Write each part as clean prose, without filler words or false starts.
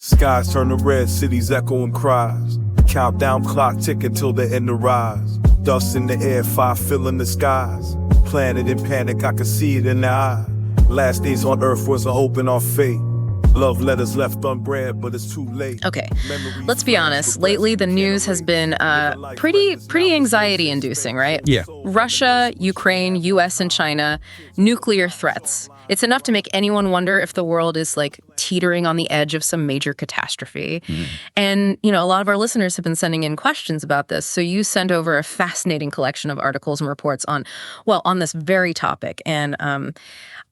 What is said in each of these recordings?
Skies turn to red, cities echoing cries. Countdown clock ticking till the end of rise. Dust in the air, fire filling the skies. Planet in panic, I can see it in the eye. Last days on earth was a hope and our fate. Love letters left unread, but it's too late. Okay, let's be honest. Lately, the news has been pretty anxiety-inducing, right? Yeah. Russia, Ukraine, U.S., and China, nuclear threats. It's enough to make anyone wonder if the world is like teetering on the edge of some major catastrophe. And, a lot of our listeners have been sending in questions about this. So you sent over a fascinating collection of articles and reports on this very topic. And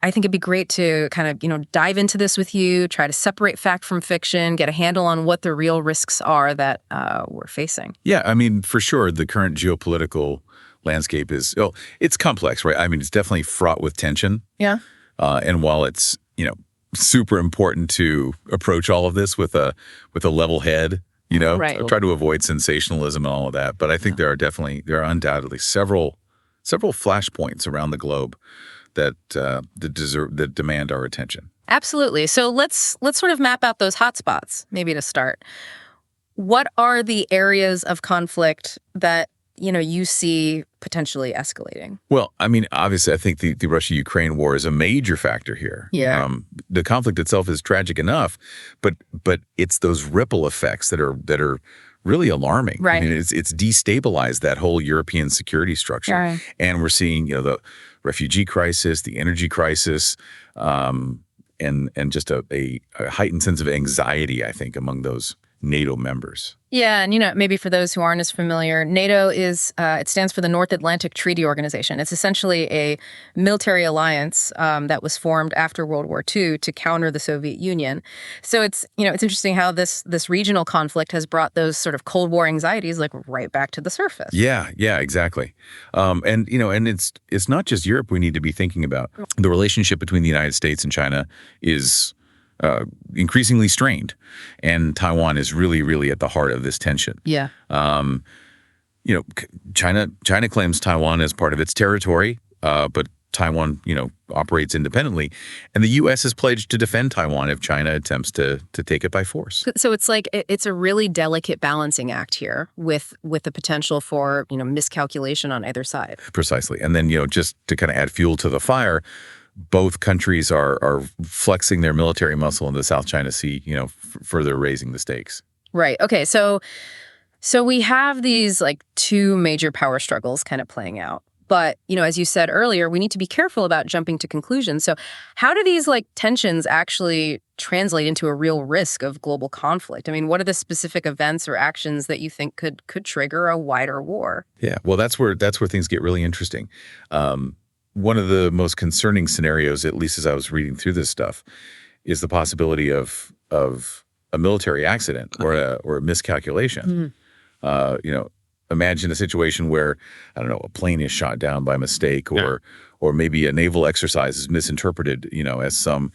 I think it'd be great to kind of, dive into this with you, try to separate fact from fiction, get a handle on what the real risks are that we're facing. Yeah, I mean, for sure, the current geopolitical landscape is, it's complex, right? I mean, it's definitely fraught with tension. Yeah. And while it's, super important to approach all of this with a level head, Right. try to avoid sensationalism and all of that. But I think there are undoubtedly several flashpoints around the globe that demand our attention. Absolutely. So let's sort of map out those hotspots, maybe to start. What are the areas of conflict that you see potentially escalating? Well, I mean, obviously, I think the Russia-Ukraine war is a major factor here. Yeah. The conflict itself is tragic enough, but it's those ripple effects that are really alarming. Right. I mean, it's destabilized that whole European security structure. Right. And we're seeing, the refugee crisis, the energy crisis, and just a heightened sense of anxiety, I think, among those NATO members. Yeah, and maybe for those who aren't as familiar, NATO is it stands for the North Atlantic Treaty Organization. It's essentially a military alliance that was formed after World War II to counter the Soviet Union. So it's it's interesting how this regional conflict has brought those sort of Cold War anxieties like right back to the surface. Yeah, exactly. And it's not just Europe we need to be thinking about. The relationship between the United States and China is increasingly strained, and Taiwan is really, really at the heart of this tension. Yeah. China claims Taiwan as part of its territory, but Taiwan, operates independently, and the U.S. has pledged to defend Taiwan if China attempts to take it by force. So it's like it's a really delicate balancing act here with the potential for miscalculation on either side. Precisely, and then just to kind of add fuel to the fire, both countries are flexing their military muscle in the South China Sea, further raising the stakes. Right. Okay. So we have these like two major power struggles kind of playing out. But, as you said earlier, we need to be careful about jumping to conclusions. So how do these like tensions actually translate into a real risk of global conflict? I mean, what are the specific events or actions that you think could trigger a wider war? Yeah. Well, that's where things get really interesting. One of the most concerning scenarios, at least as I was reading through this stuff, is the possibility of a military accident or a miscalculation. Imagine a situation where, I don't know, a plane is shot down by mistake, or maybe a naval exercise is misinterpreted, as some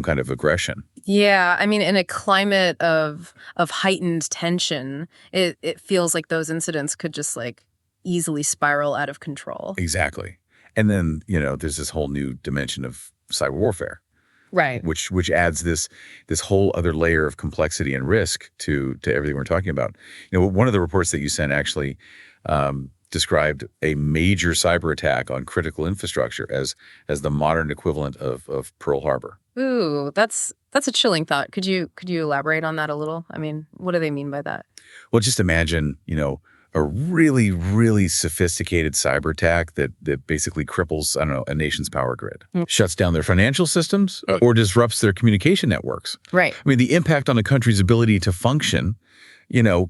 kind of aggression. Yeah, I mean, in a climate of heightened tension, it feels like those incidents could just like easily spiral out of control. Exactly. And then, there's this whole new dimension of cyber warfare, right? Which adds this whole other layer of complexity and risk to everything we're talking about. One of the reports that you sent actually described a major cyber attack on critical infrastructure as the modern equivalent of Pearl Harbor. Ooh, that's a chilling thought. Could you elaborate on that a little? I mean, what do they mean by that? Well, just imagine, a really, really sophisticated cyber attack that basically cripples, a nation's power grid, shuts down their financial systems, or disrupts their communication networks. Right. I mean, the impact on a country's ability to function,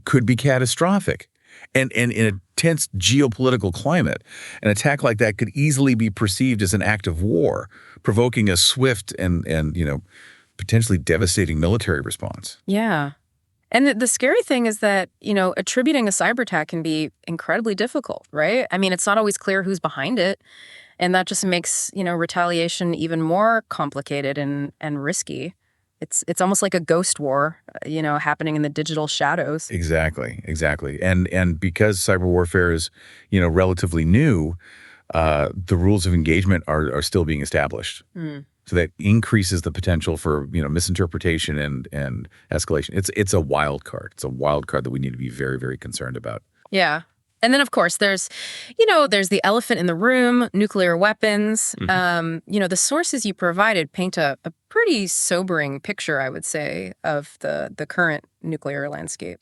could be catastrophic. And in a tense geopolitical climate, an attack like that could easily be perceived as an act of war, provoking a swift and potentially devastating military response. Yeah. And the scary thing is that, attributing a cyber attack can be incredibly difficult, right? I mean, it's not always clear who's behind it. And that just makes, retaliation even more complicated and risky. It's almost like a ghost war, happening in the digital shadows. Exactly. And because cyber warfare is, relatively new, the rules of engagement are still being established. So that increases the potential for, misinterpretation and escalation. It's a wild card. It's a wild card that we need to be very, very concerned about. Yeah. And then, of course, there's the elephant in the room, nuclear weapons. The sources you provided paint a pretty sobering picture, I would say, of the current nuclear landscape.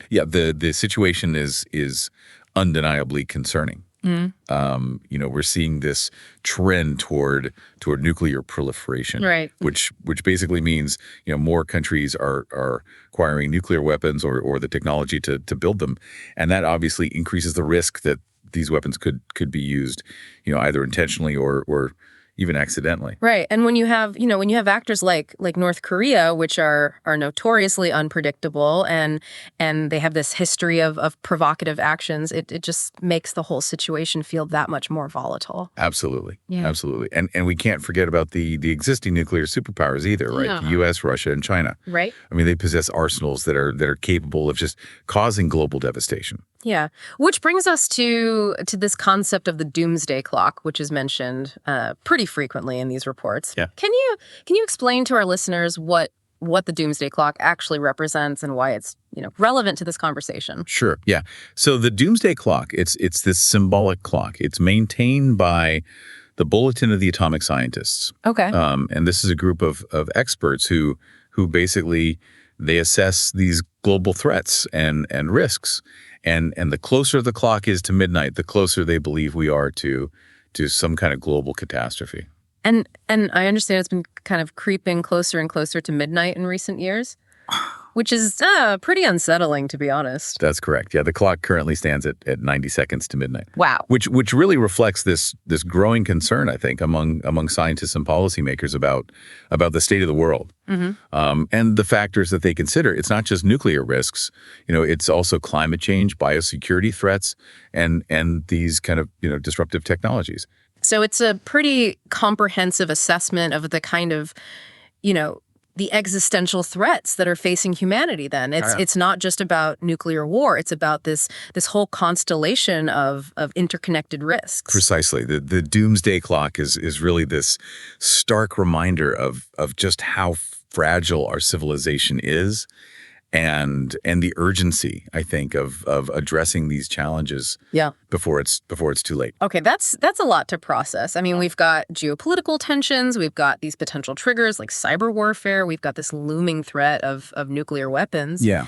Yeah, the situation is undeniably concerning. We're seeing this trend toward nuclear proliferation, right? Which basically means more countries are acquiring nuclear weapons or the technology to build them, and that obviously increases the risk that these weapons could be used, either intentionally or even accidentally. Right. And when you have actors like North Korea, which are notoriously unpredictable and they have this history of provocative actions, it just makes the whole situation feel that much more volatile. Absolutely. Yeah. Absolutely. And we can't forget about the existing nuclear superpowers either, right? Yeah. The US, Russia, and China. Right. I mean, they possess arsenals that are capable of just causing global devastation. Yeah, which brings us to this concept of the doomsday clock, which is mentioned pretty frequently in these reports. Yeah. Can you explain to our listeners what the doomsday clock actually represents and why it's relevant to this conversation? Sure. Yeah. So the doomsday clock, it's this symbolic clock. It's maintained by the Bulletin of the Atomic Scientists. Okay. And this is a group of experts who basically they assess these global threats and risks. And the closer the clock is to midnight, the closer they believe we are to some kind of global catastrophe. And I understand it's been kind of creeping closer and closer to midnight in recent years, which is pretty unsettling, to be honest. That's correct. Yeah, the clock currently stands at 90 seconds to midnight. Wow. Which really reflects this growing concern, I think, among scientists and policymakers about the state of the world. And the factors that they consider. It's not just nuclear risks. It's also climate change, biosecurity threats, and these kind of disruptive technologies. So it's a pretty comprehensive assessment of the kind of the existential threats that are facing humanity then. It's not just about nuclear war. It's about this whole constellation of interconnected risks. Precisely. The doomsday clock is really this stark reminder of just how fragile our civilization is and the urgency, I think, of addressing these challenges before it's too late. Okay, that's a lot to process. I mean, we've got geopolitical tensions, we've got these potential triggers like cyber warfare, we've got this looming threat of nuclear weapons. Yeah.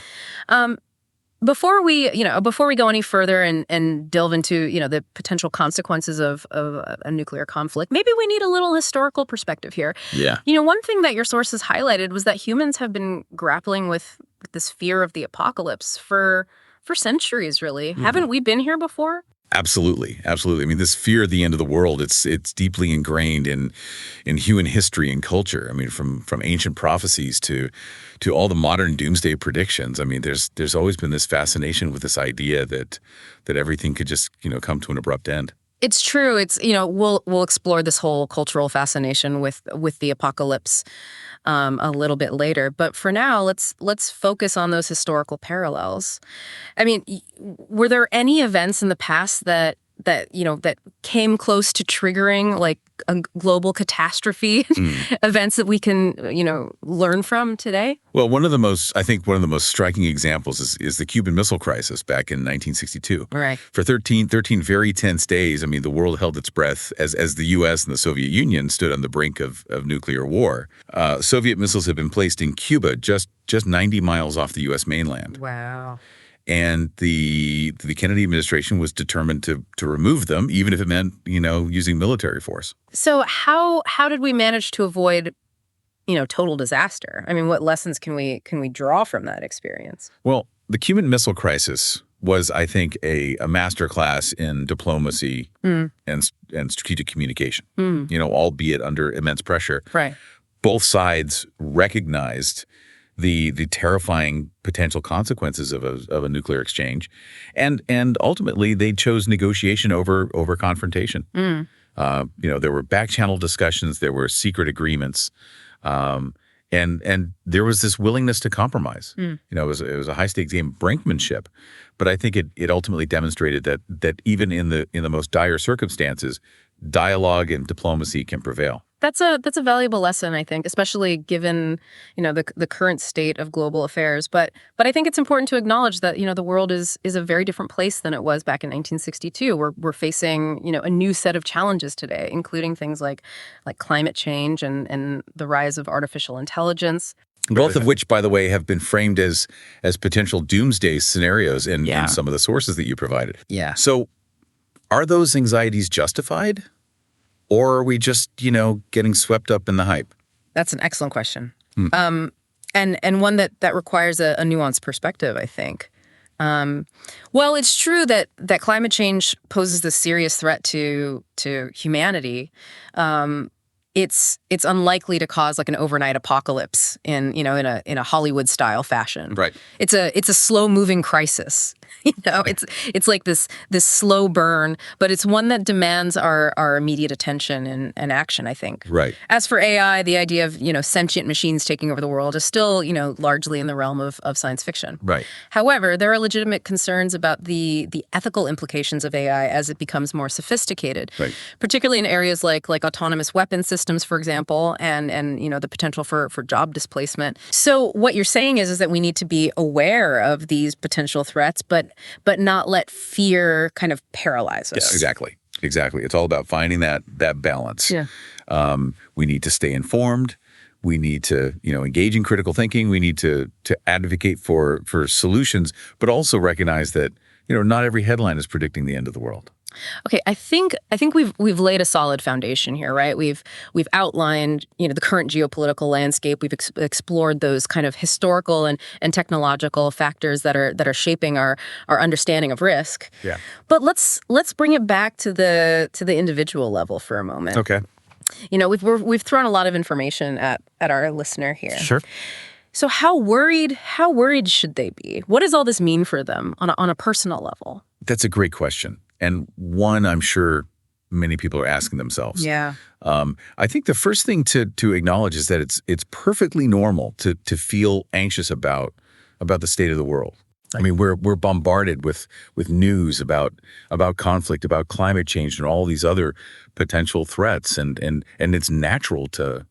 Before we go any further and delve into, the potential consequences of a nuclear conflict, maybe we need a little historical perspective here. Yeah. One thing that your sources highlighted was that humans have been grappling with this fear of the apocalypse for centuries, really. Haven't we been here before? Absolutely. Absolutely. I mean, this fear of the end of the world, it's deeply ingrained in human history and culture. I mean, from ancient prophecies to all the modern doomsday predictions. I mean, there's always been this fascination with this idea that everything could just, come to an abrupt end. It's true. It's, we'll explore this whole cultural fascination with the apocalypse a little bit later. But for now, let's focus on those historical parallels. I mean, were there any events in the past that came close to triggering like a global catastrophe, events that we can, learn from today? Well, one of the most striking examples is the Cuban Missile Crisis back in 1962. Right. For 13 very tense days, I mean, the world held its breath as the U.S. and the Soviet Union stood on the brink of nuclear war. Soviet missiles had been placed in Cuba, just 90 miles off the U.S. mainland. Wow. And the Kennedy administration was determined to remove them, even if it meant, using military force. So how did we manage to avoid, total disaster? I mean, what lessons can we draw from that experience? Well, the Cuban Missile Crisis was, I think, a masterclass in diplomacy and strategic communication. Albeit under immense pressure. Right. Both sides recognized the terrifying potential consequences of a nuclear exchange, and ultimately they chose negotiation over confrontation. There were back channel discussions, there were secret agreements, and there was this willingness to compromise. It was a high stakes game, brinkmanship, but I think it ultimately demonstrated that even in the most dire circumstances, dialogue and diplomacy can prevail. That's a valuable lesson, I think, especially given, the current state of global affairs. But I think it's important to acknowledge that, the world is a very different place than it was back in 1962. We're facing, a new set of challenges today, including things like climate change and the rise of artificial intelligence. Both of which, by the way, have been framed as potential doomsday scenarios in some of the sources that you provided. Yeah. So are those anxieties justified? Or are we just, getting swept up in the hype? That's an excellent question. And one that requires a nuanced perspective, I think. Well, it's true that climate change poses this serious threat to humanity. It's unlikely to cause like an overnight apocalypse in a Hollywood style fashion. Right. It's a slow moving crisis. It's like this slow burn, but it's one that demands our immediate attention and action, I think. Right. As for AI, the idea of sentient machines taking over the world is still largely in the realm of science fiction. Right. However, there are legitimate concerns about the ethical implications of AI as it becomes more sophisticated. Right. Particularly in areas like autonomous weapon systems, for example, and the potential for job displacement. So what you're saying is that we need to be aware of these potential threats, but not let fear kind of paralyze us. Yeah, exactly. It's all about finding that balance. Yeah. We need to stay informed. We need to, engage in critical thinking. We need to advocate for solutions, but also recognize that, not every headline is predicting the end of the world. Okay, I think we've laid a solid foundation here, right? We've outlined, the current geopolitical landscape. We've explored those kind of historical and technological factors that are shaping our understanding of risk. Yeah. But let's bring it back to the individual level for a moment. Okay. We've thrown a lot of information at our listener here. Sure. So how worried should they be? What does all this mean for them on a personal level? That's a great question. And one I'm sure many people are asking themselves. Yeah. I think the first thing to acknowledge is that it's perfectly normal to feel anxious about the state of the world. I mean, we're bombarded with news about conflict, about climate change, and all these other potential threats, and it's natural to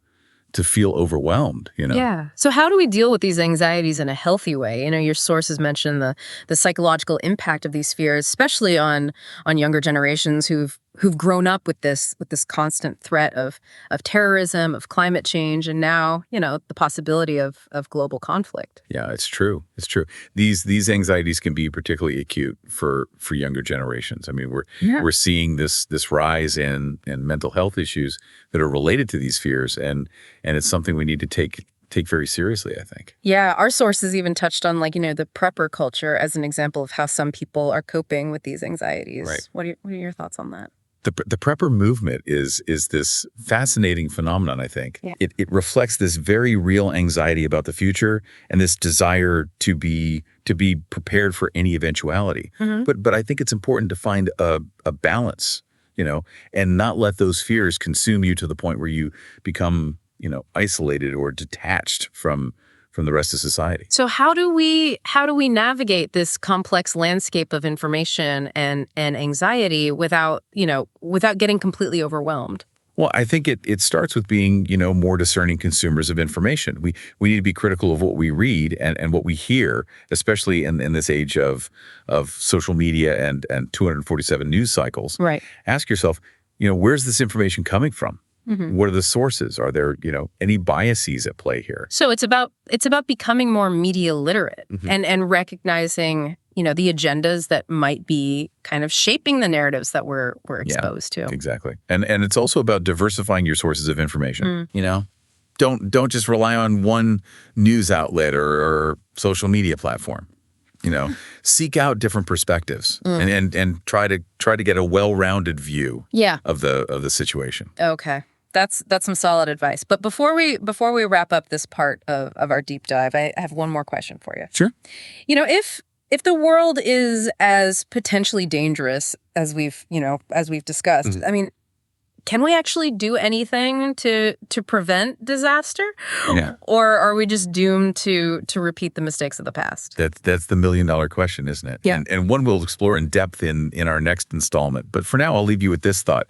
feel overwhelmed, Yeah. So how do we deal with these anxieties in a healthy way? Your sources mention the psychological impact of these fears, especially on younger generations who've grown up with this constant threat of terrorism, of climate change, and now, the possibility of global conflict. Yeah, it's true. It's true. These anxieties can be particularly acute for younger generations. I mean, we're seeing this rise in mental health issues that are related to these fears, and it's something we need to take very seriously, I think. Yeah, our sources even touched on the prepper culture as an example of how some people are coping with these anxieties. Right. What are your thoughts on that? The prepper movement is this fascinating phenomenon, I think. Yeah. It reflects this very real anxiety about the future and this desire to be prepared for any eventuality. Mm-hmm. But I think it's important to find a balance, and not let those fears consume you to the point where you become, isolated or detached from the rest of society. So how do we navigate this complex landscape of information and anxiety without getting completely overwhelmed? Well, I think it starts with being, more discerning consumers of information. We need to be critical of what we read and what we hear, especially in this age of social media and 247 news cycles. Right. Ask yourself, where's this information coming from? Mm-hmm. What are the sources? Are there, any biases at play here? So it's about becoming more media literate, mm-hmm. and recognizing, the agendas that might be kind of shaping the narratives that we're exposed to. Exactly. And it's also about diversifying your sources of information. Don't just rely on one news outlet or social media platform. Seek out different perspectives and try to get a well-rounded view of the situation. Okay. That's some solid advice. But before we wrap up this part of our deep dive, I have one more question for you. Sure. If the world is as potentially dangerous as we've discussed, Mm-hmm. I mean, can we actually do anything to prevent disaster? Yeah. Or are we just doomed to repeat the mistakes of the past? That's the $1 million question, isn't it? Yeah. And one we'll explore in depth in our next installment. But for now, I'll leave you with this thought.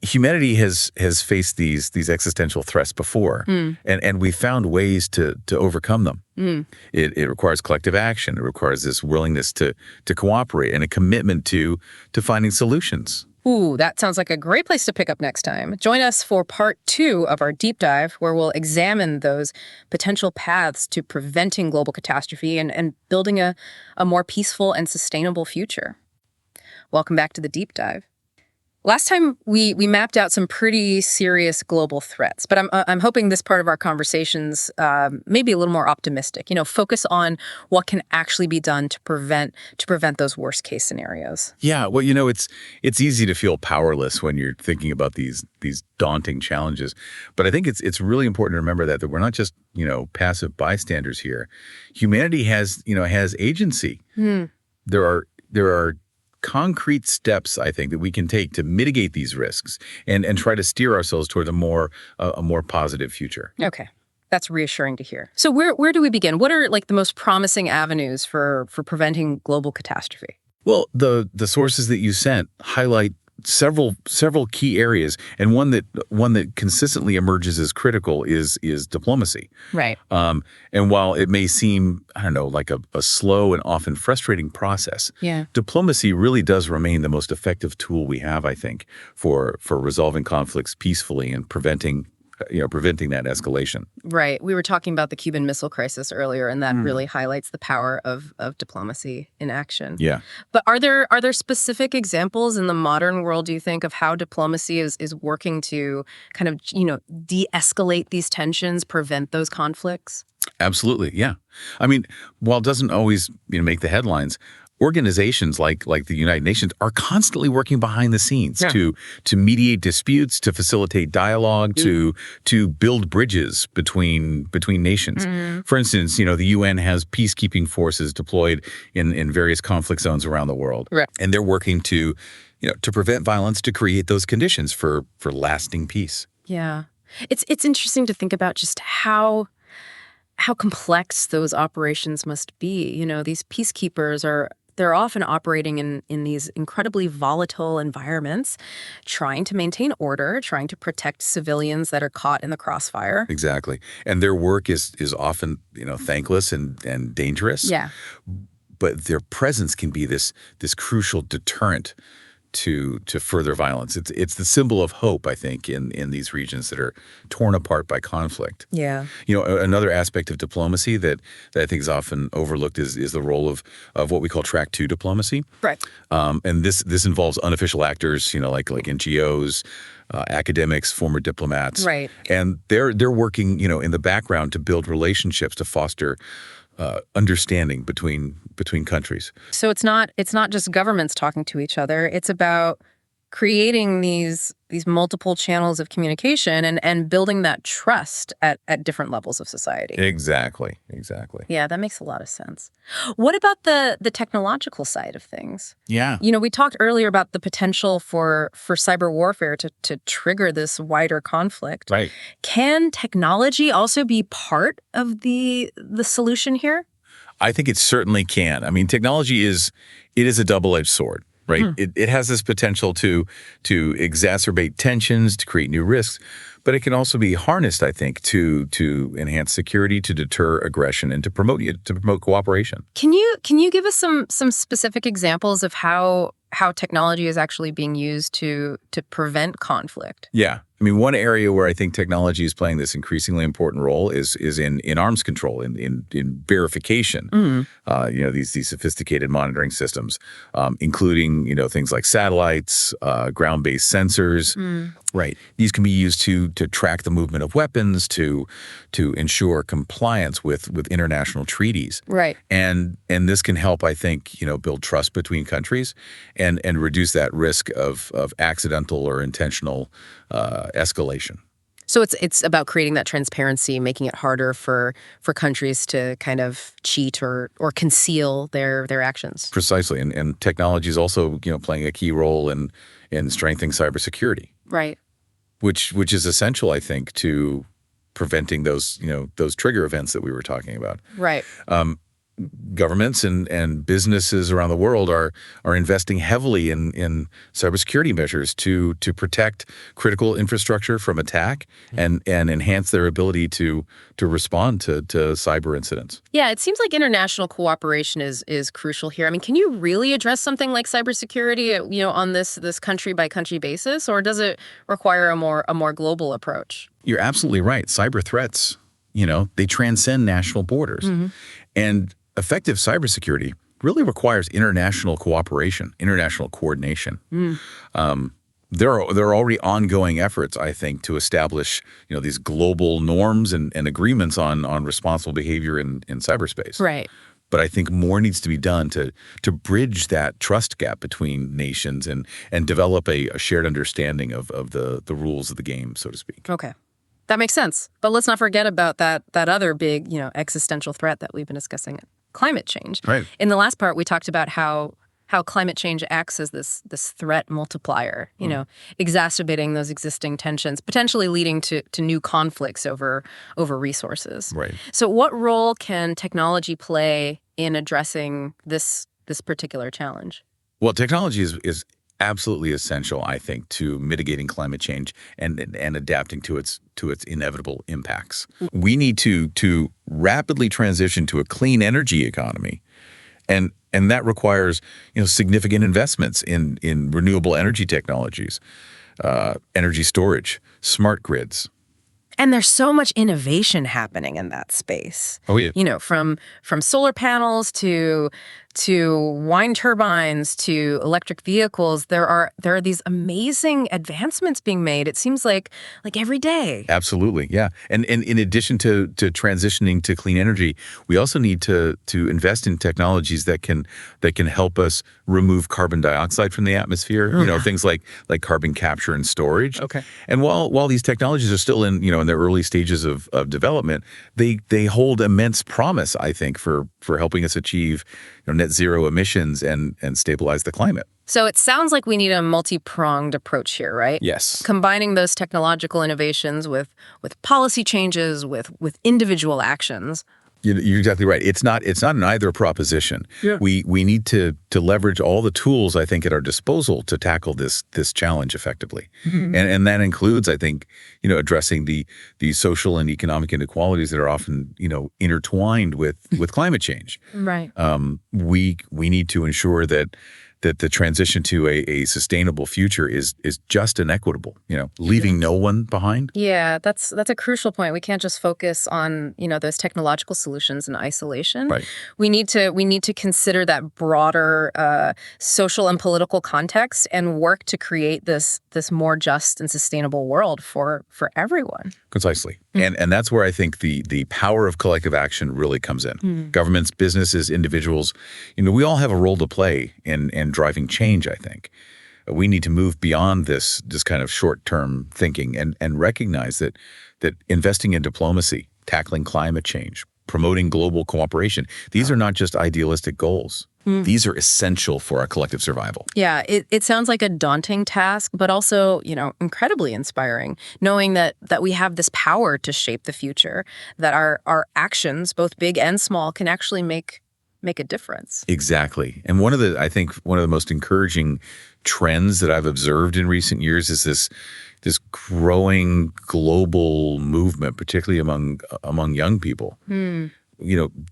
humanity has faced these existential threats before, and we found ways to overcome them. It requires collective action. It requires this willingness to cooperate and a commitment to finding solutions. Ooh, that sounds like a great place to pick up next time. Join us for part 2 of our deep dive, where we'll examine those potential paths to preventing global catastrophe and building a more peaceful and sustainable future. Welcome back to the deep dive. Last time we mapped out some pretty serious global threats, but I'm hoping this part of our conversations may be a little more optimistic. Focus on what can actually be done to prevent those worst case scenarios. Yeah, well, it's easy to feel powerless when you're thinking about these daunting challenges, but I think it's really important to remember that we're not just passive bystanders here. Humanity has agency. There are concrete steps, I think, that we can take to mitigate these risks and try to steer ourselves toward a more positive future. Okay. That's reassuring to hear. So where do we begin? What are the most promising avenues for preventing global catastrophe? Well, the sources that you sent highlight several key areas, and one that consistently emerges as critical is diplomacy. Right. And while it may seem, like a slow and often frustrating process, diplomacy really does remain the most effective tool we have, I think, for resolving conflicts peacefully and preventing that escalation. Right. We were talking about the Cuban Missile Crisis earlier, and that really highlights the power of diplomacy in action. Yeah. But are there specific examples in the modern world, do you think, of how diplomacy is working to kind of, de-escalate these tensions, prevent those conflicts? Absolutely. Yeah. I mean, while it doesn't always make the headlines, organizations like the United Nations are constantly working behind the scenes to mediate disputes, to facilitate dialogue, to build bridges between nations. For instance, the UN has peacekeeping forces deployed in various conflict zones around the world, and they're working to prevent violence, to create those conditions for lasting peace. Yeah, it's interesting to think about just how complex those operations must be. These peacekeepers they're often operating in these incredibly volatile environments, trying to maintain order, trying to protect civilians that are caught in the crossfire. Exactly. And their work is often, thankless and dangerous. Yeah. But their presence can be this crucial deterrent to further violence. It's the symbol of hope, I think, in these regions that are torn apart by conflict. Yeah. Another aspect of diplomacy that I think is often overlooked is the role of what we call track 2 diplomacy. Right. And this involves unofficial actors, like NGOs, academics, former diplomats. Right. And they're working, in the background to build relationships, to foster understanding between countries. So it's not just governments talking to each other. It's about creating these multiple channels of communication and building that trust at different levels of society. Exactly. Yeah, that makes a lot of sense. What about the technological side of things? Yeah. We talked earlier about the potential for cyber warfare to trigger this wider conflict. Right. Can technology also be part of the solution here? I think it certainly can. I mean, technology is a double-edged sword. Right. It has this potential to exacerbate tensions, to create new risks, but it can also be harnessed, I think, to enhance security, to deter aggression, and to promote cooperation. Can you give us some specific examples of how technology is actually being used to prevent conflict? Yeah. I mean, one area where I think technology is playing this increasingly important role is in arms control, in verification. These sophisticated monitoring systems, including things like satellites, ground-based sensors. Right. These can be used to track the movement of weapons, to ensure compliance with international treaties. Right. And this can help, I think, build trust between countries and reduce that risk of accidental or intentional escalation. So it's about creating that transparency, making it harder for countries to kind of cheat or conceal their actions. Precisely, and technology is also playing a key role in strengthening cybersecurity. Right. Which is essential, I think, to preventing those trigger events that we were talking about. Right. governments and businesses around the world are investing heavily in cybersecurity measures to protect critical infrastructure from attack and enhance their ability to respond to cyber incidents. Yeah, it seems like international cooperation is crucial here. I mean, can you really address something like cybersecurity, on this country by country basis, or does it require a more global approach? You're absolutely right. Cyber threats, they transcend national borders. And effective cybersecurity really requires international cooperation, international coordination. There are already ongoing efforts, I think, to establish these global norms and agreements on responsible behavior in cyberspace. Right. But I think more needs to be done to bridge that trust gap between nations and develop a shared understanding of the rules of the game, so to speak. Okay. That makes sense. But let's not forget about that other big, existential threat that we've been discussing, climate change. Right. In the last part, we talked about how climate change acts as this threat multiplier, exacerbating those existing tensions, potentially leading to new conflicts over resources. Right. So what role can technology play in addressing this particular challenge? Well, technology is absolutely essential, I think, to mitigating climate change and adapting to its inevitable impacts. We need to rapidly transition to a clean energy economy, and that requires significant investments in renewable energy technologies, energy storage, smart grids. And there's so much innovation happening in that space. Oh yeah. From solar panels to wind turbines to electric vehicles, there are these amazing advancements being made. It seems like every day. Absolutely, yeah. And in addition to transitioning to clean energy, we also need to invest in technologies that can help us remove carbon dioxide from the atmosphere. Things like carbon capture and storage. Okay. And while these technologies are still in in their early stages of development, they hold immense promise, I think, for helping us achieve net zero emissions and stabilize the climate. So it sounds like we need a multi-pronged approach here, right? Yes. Combining those technological innovations with policy changes, with individual actions. You're exactly right. It's not an either proposition. Yeah. We need to leverage all the tools, I think, at our disposal to tackle this challenge effectively. And that includes, I think, addressing the social and economic inequalities that are often, intertwined with climate change. Right. We need to ensure that the transition to a sustainable future is just and equitable, leaving no one behind. Yeah, that's a crucial point. We can't just focus on, those technological solutions in isolation. Right. We need to consider that broader social and political context and work to create this more just and sustainable world for everyone. Concisely. And that's where I think the power of collective action really comes in. Governments, businesses, individuals, we all have a role to play in driving change, I think. We need to move beyond this kind of short-term thinking and recognize that investing in diplomacy, tackling climate change, promoting global cooperation, these are not just idealistic goals. These are essential for our collective survival. Yeah, it sounds like a daunting task, but also, incredibly inspiring, knowing that we have this power to shape the future, that our actions, both big and small, can actually make a difference. Exactly. And one of the most encouraging trends that I've observed in recent years is this growing global movement, particularly among young people,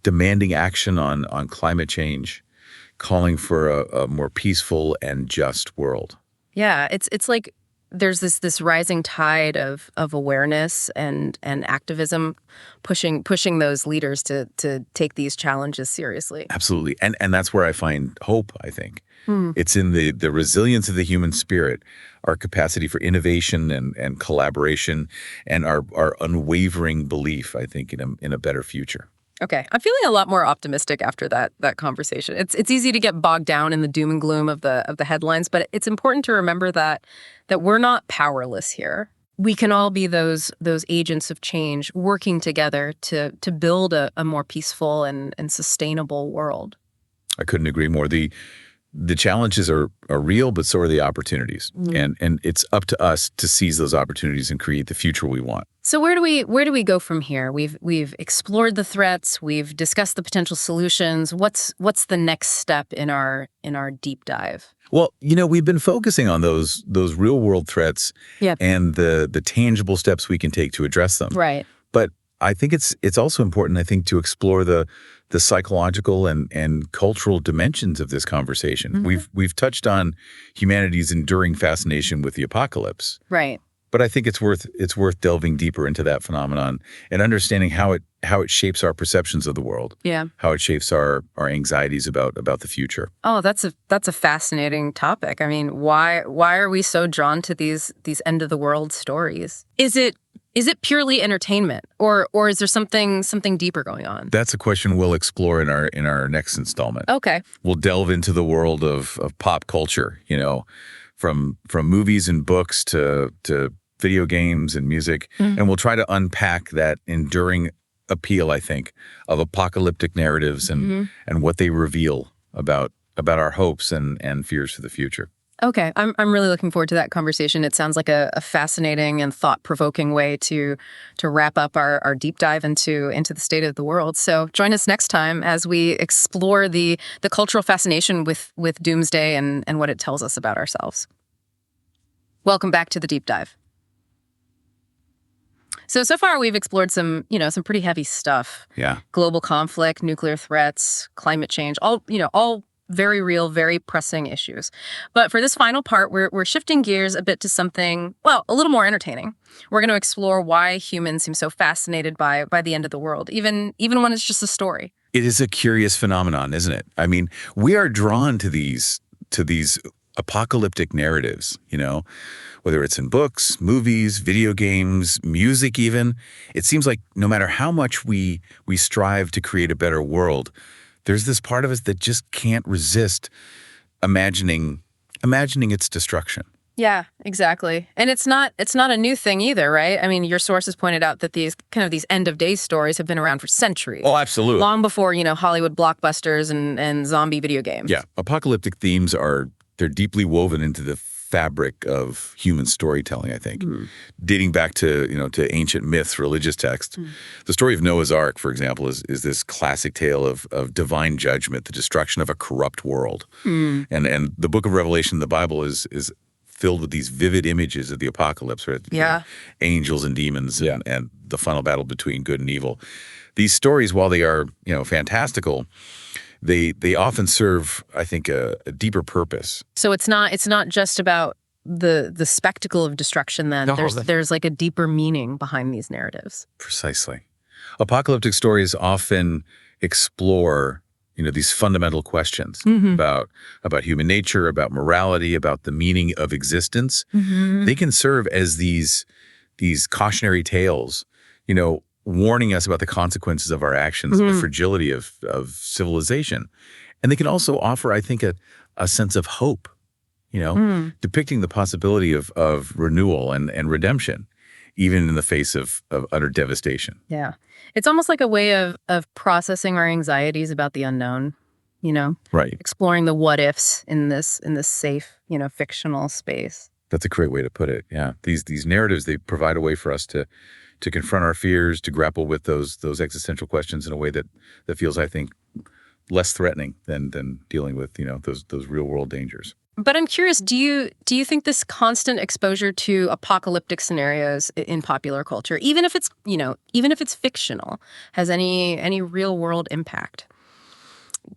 demanding action on climate change, calling for a more peaceful and just world. Yeah, it's like there's this rising tide of awareness and activism pushing those leaders to take these challenges seriously. Absolutely. And that's where I find hope, I think. It's in the resilience of the human spirit, our capacity for innovation and collaboration, and our unwavering belief, I think, in a better future. Okay, I'm feeling a lot more optimistic after that conversation. It's easy to get bogged down in the doom and gloom of the headlines, but it's important to remember that we're not powerless here. We can all be those agents of change working together to build a more peaceful and sustainable world. I couldn't agree more. The challenges are real, but so are the opportunities. And it's up to us to seize those opportunities and create the future we want. So where do we go from here? We've explored the threats, we've discussed the potential solutions. What's the next step in our deep dive? Well, we've been focusing on those real world threats Yeah. and the tangible steps we can take to address them. Right. But I think it's also important, I think, to explore the psychological and cultural dimensions of this conversation. Mm-hmm. We've touched on humanity's enduring fascination with the apocalypse. Right. But I think it's worth delving deeper into that phenomenon and understanding how it shapes our perceptions of the world. Yeah. How it shapes our anxieties about the future. Oh, that's a fascinating topic. I mean, why are we so drawn to these end of the world stories? Is it purely entertainment, or is there something deeper going on? That's a question we'll explore in our next installment. Okay. We'll delve into the world of pop culture, from movies and books to video games and music, and we'll try to unpack that enduring appeal, I think, of apocalyptic narratives and what they reveal about our hopes and fears for the future. Okay, I'm really looking forward to that conversation. It sounds like a fascinating and thought-provoking way to wrap up our deep dive into the state of the world. So join us next time as we explore the cultural fascination with doomsday and what it tells us about ourselves. Welcome back to the deep dive. So far we've explored some pretty heavy stuff. Yeah. Global conflict, nuclear threats, climate change, all very real, very pressing issues. But for this final part, we're shifting gears a bit to something, well, a little more entertaining. We're going to explore why humans seem so fascinated by the end of the world, even when it's just a story. It is a curious phenomenon, isn't it? I mean, we are drawn to these apocalyptic narratives, whether it's in books, movies, video games, music even. It seems like no matter how much we strive to create a better world, there's this part of us that just can't resist imagining its destruction. Yeah, exactly. And it's not a new thing either, right? I mean, your sources pointed out that these end of days stories have been around for centuries. Oh, absolutely. Long before, Hollywood blockbasters and zombie video games. Yeah, apocalyptic themes they're deeply woven into the fabric of human storytelling, I think, dating back to ancient myths, religious texts. The story of Noah's Ark, for example, is this classic tale of divine judgment, the destruction of a corrupt world. And the book of Revelation, the Bible, is filled with these vivid images of the apocalypse, right? Yeah. Angels and demons and the final battle between good and evil. These stories, while they are fantastical, they often serve, I think, a deeper purpose. So it's not just about the spectacle of destruction then. No, there's like a deeper meaning behind these narratives. Precisely. Apocalyptic stories often explore, these fundamental questions about human nature, about morality, about the meaning of existence. They can serve as these cautionary tales, warning us about the consequences of our actions, the fragility of civilization. And they can also offer, I think, a sense of hope, depicting the possibility of renewal and redemption, even in the face of utter devastation. Yeah. It's almost like a way of processing our anxieties about the unknown, Right. exploring the what ifs in this safe, fictional space. That's a great way to put it. Yeah. These narratives, they provide a way for us to confront our fears, to grapple with those existential questions in a way that feels, I think, less threatening than dealing with, those real world dangers. But I'm curious, do you think this constant exposure to apocalyptic scenarios in popular culture, even if it's fictional, has any real world impact?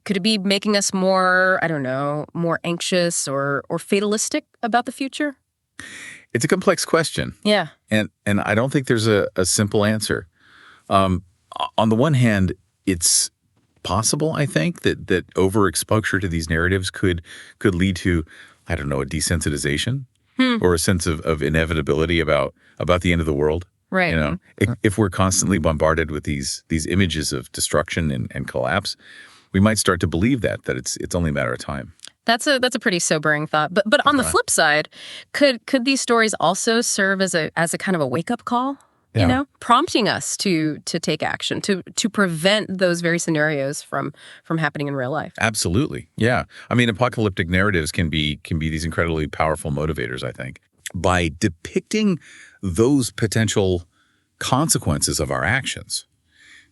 Could it be making us more, I don't know, more anxious or fatalistic about the future? It's a complex question. Yeah. And I don't think there's a simple answer. On the one hand, it's possible, I think, that overexposure to these narratives could lead to, I don't know, a desensitization or a sense of inevitability about the end of the world. Right. If we're constantly bombarded with these images of destruction and collapse, we might start to believe that it's only a matter of time. That's a pretty sobering thought. But on the flip side, could these stories also serve as a kind of a wake-up call? Yeah. Prompting us to take action, to prevent those very scenarios from happening in real life. Absolutely. Yeah. I mean, apocalyptic narratives can be these incredibly powerful motivators, I think. By depicting those potential consequences of our actions,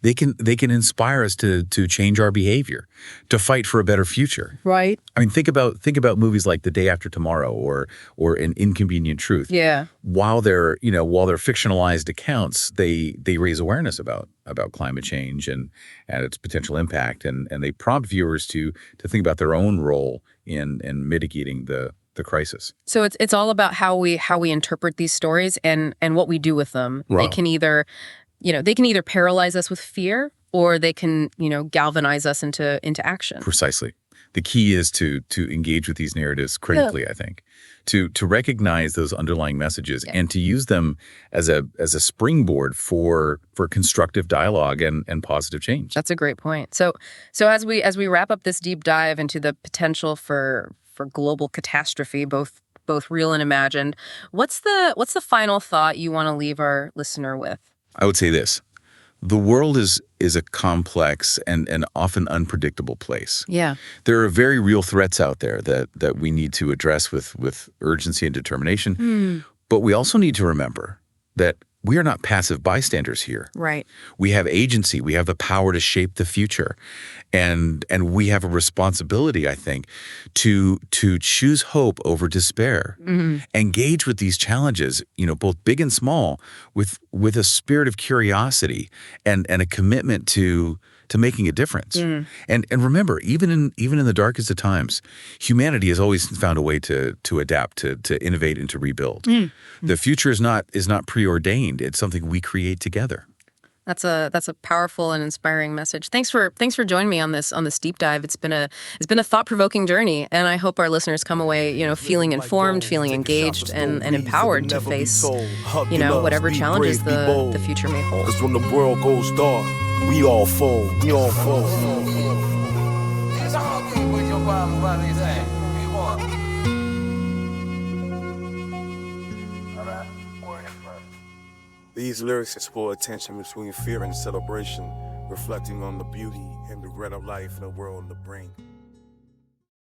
they can inspire us to change our behavior, to fight for a better future. Right. I mean, think about movies like The Day After Tomorrow or An Inconvenient Truth. Yeah. While they're fictionalized accounts, they raise awareness about climate change and its potential impact, and they prompt viewers to think about their own role in mitigating the crisis. So it's all about how we interpret these stories and what we do with them. Wow. They can either paralyze us with fear, or they can, galvanize us into action. Precisely. The key is to engage with these narratives critically, I think, to recognize those underlying messages and to use them as a springboard for constructive dialogue and positive change. That's a great point. So as we wrap up this deep dive into the potential for global catastrophe, both real and imagined, what's the final thought you want to leave our listener with? I would say this. The world is a complex and often unpredictable place. Yeah. There are very real threats out there that we need to address with urgency and determination. But we also need to remember that we are not passive bystanders here. Right. We have agency. We have the power to shape the future. And we have a responsibility, I think, to choose hope over despair. Engage with these challenges, both big and small, with a spirit of curiosity and a commitment to making a difference. And remember, even in the darkest of times, humanity has always found a way to adapt, to innovate, and to rebuild. The future is not preordained. It's something we create together. That's a powerful and inspiring message. Thanks for joining me on this deep dive. It's been a thought-provoking journey, and I hope our listeners come away, feeling informed, feeling engaged, and empowered to face, whatever challenges the future may hold. 'Cause when the world goes dark, we all fall. We all fall. It's all good with your problem, what they say. We want. All right, word is first. These lyrics explore a tension between fear and celebration, reflecting on the beauty and regret of life in a world on the brink.